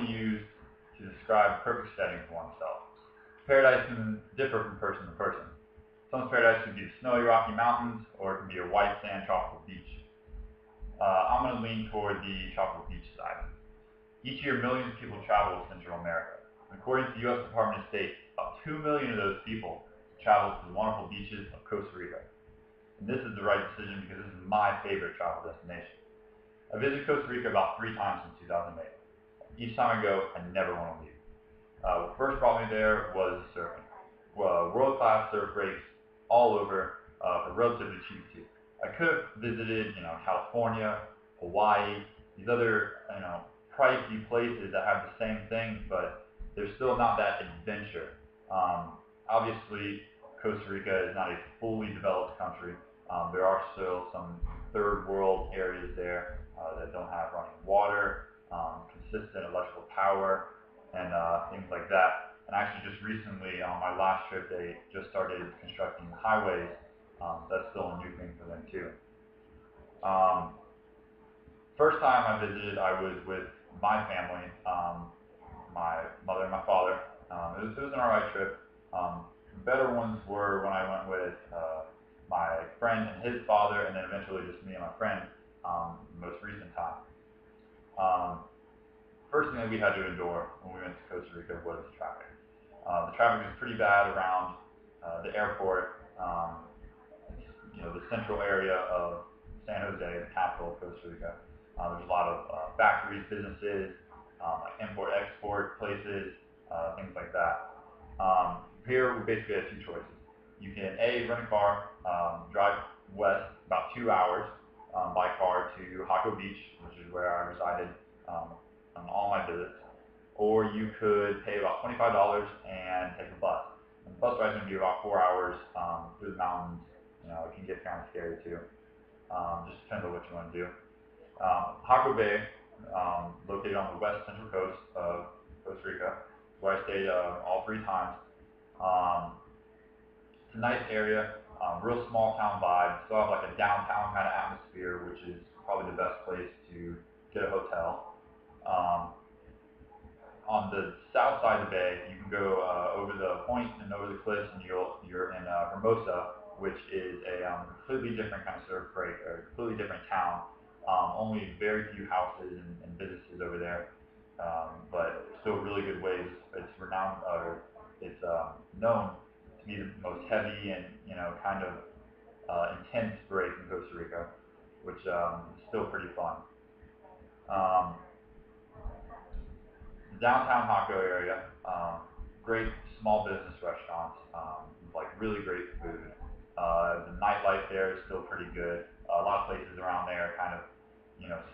commonly used to describe a perfect setting for oneself. Paradise can differ from person to person. Someone's paradise could be the snowy Rocky Mountains, or it could be a white sand tropical beach. I'm going to lean toward the tropical beach side. Each year, millions of people travel to Central America. According to the U.S. Department of State, about 2 million of those people travel to the wonderful beaches of Costa Rica. And this is the right decision because this is my favorite travel destination. I visited Costa Rica about 3 times since 2008. Each time I go, I never want to leave. What first brought me there was surfing. World-class surf breaks all over for relatively cheap too. I could have visited, California, Hawaii, these other, pricey places that have the same thing, but there's still not that adventure. Obviously, Costa Rica is not a fully developed country. There are still some third world areas there that don't have running water, consistent electrical power, and things like that. And actually just recently on my last trip, they just started constructing highways. That's still a new thing for them too. First time I visited, I was with my family, my mother and my father. It was an alright trip. Better ones were when I went with my friend and his father, and then eventually just me and my friend, the most recent time. First thing that we had to endure when we went to Costa Rica was traffic. The traffic is pretty bad around the airport, the central area of San Jose, the capital of Costa Rica. There's a lot of factories, businesses, like import-export places, things like that. Here we basically have 2 choices. You can A, rent a car, drive west about 2 hours by car to Jaco Beach, which is where I resided on all my visits, or you could pay about $25 and take a bus. And the bus ride is going to be about 4 hours through the mountains. It can get kind of scary too. Just depends on what you want to do. Jaco Bay, located on the west central coast of Costa Rica, where I stayed all 3 times. It's a nice area, real small town vibe. Still have like a downtown kind of atmosphere, which is probably the best place to get a hotel. On the south side of the bay, you can go over the point and over the cliffs, and you're in Hermosa, which is a completely different kind of surf break, or a completely different town. Only very few houses and businesses over there, but still really good waves. It's renowned, or it's known to be the most heavy and kind of intense break in Costa Rica, which is still pretty fun. The downtown Jaco area, great small business restaurants, like really great food. The nightlife there is still pretty good. A lot of places around there are kind of,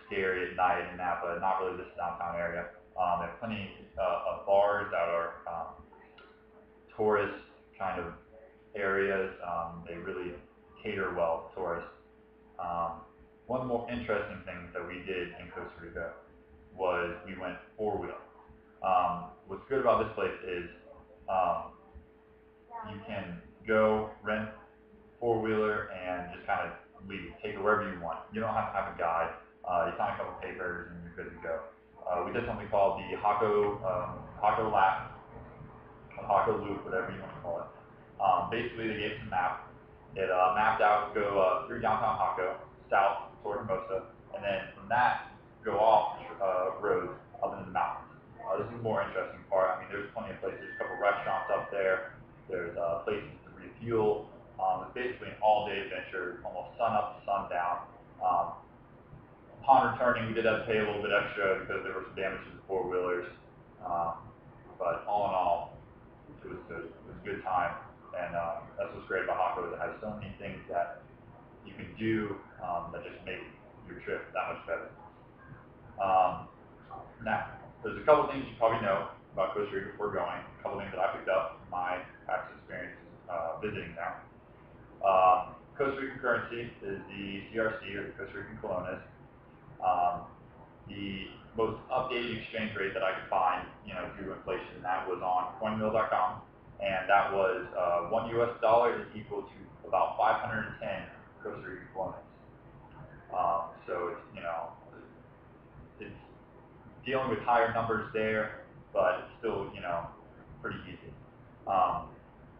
scary at night and that, but not really this downtown area. They have plenty of bars that are tourist kind of areas. They really cater well to tourists. One of the more interesting things that we did in Costa Rica was we went 4-wheel. What's good about this place is you can go rent 4-wheeler and just kind of leave, take it wherever you want. You don't have to have a guide. You sign a couple papers and you're good to go. We did something called the Jaco Lap, Jaco Loop, whatever you want to call it. Basically, they gave us a map. It mapped out to go through downtown Jaco, south toward Hermosa, and then from that, go off roads up into the mountains. This is the more interesting part. I mean, there's plenty of places, a couple restaurants up there. There's places to refuel. It's basically an all-day adventure, almost sun up to sundown. Upon returning, we did have to pay a little bit extra because there were some damage to the 4-wheelers. But all in all, it was good. It was a good time. And that's what's great about Jaco, is it has so many things that you can do that just make your trip that much better. Now, there's a couple things you probably know about Costa Rica before going. A couple things that I picked up from my past experience visiting there. Costa Rican currency is the CRC, or the Costa Rican colones. The most updated exchange rate that I could find, due to inflation, that was on coinmill.com, and that was $1 US is equal to about 510 Costa Rican colones. So it's dealing with higher numbers there, but it's still, you know, pretty easy.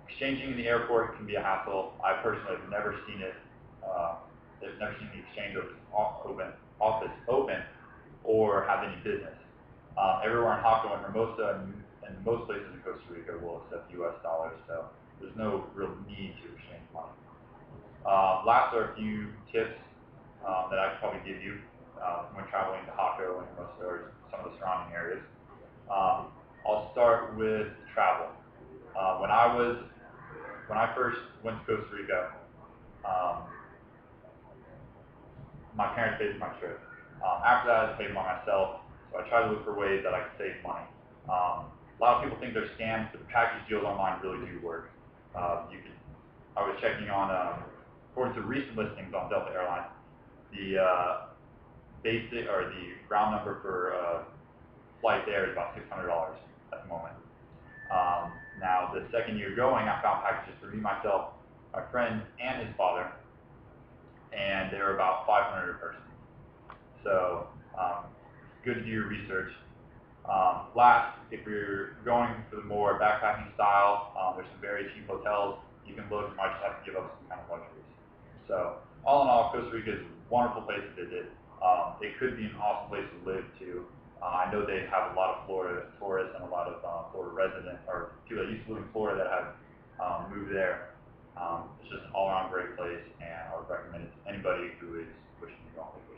Exchanging in the airport can be a hassle. I personally have never seen it. I've never seen the exchange office open or have any business. Everywhere in Hako and Hermosa and most places in Costa Rica will accept U.S. dollars, so there's no real need to exchange money. Last are a few tips that I could probably give you when traveling to Hako and Hermosa or some of the surrounding areas. I'll start with travel. When I first went to Costa Rica, my parents paid for my trip. After that, I had to pay for myself, so I tried to look for ways that I could save money. A lot of people think they're scams, but the package deals online really do work. I was checking on, according to recent listings on Delta Airlines, the basic or the ground number for flight there is about $600 at the moment. Now, the second year going, I found packages for me, myself, my friend, and his father, and they were about $500 a person. So, good to do your research. Last, if you're going for the more backpacking style, there's some very cheap hotels. You can look, you might just have to give up some kind of luxuries. So, all in all, Costa Rica is a wonderful place to visit. It could be an awesome place to live too. I know they have a lot of Florida tourists and a lot of Florida residents, or people that used to live in Florida that have moved there. It's just an all-around great place, and I would recommend it to anybody who is wishing to go on vacation.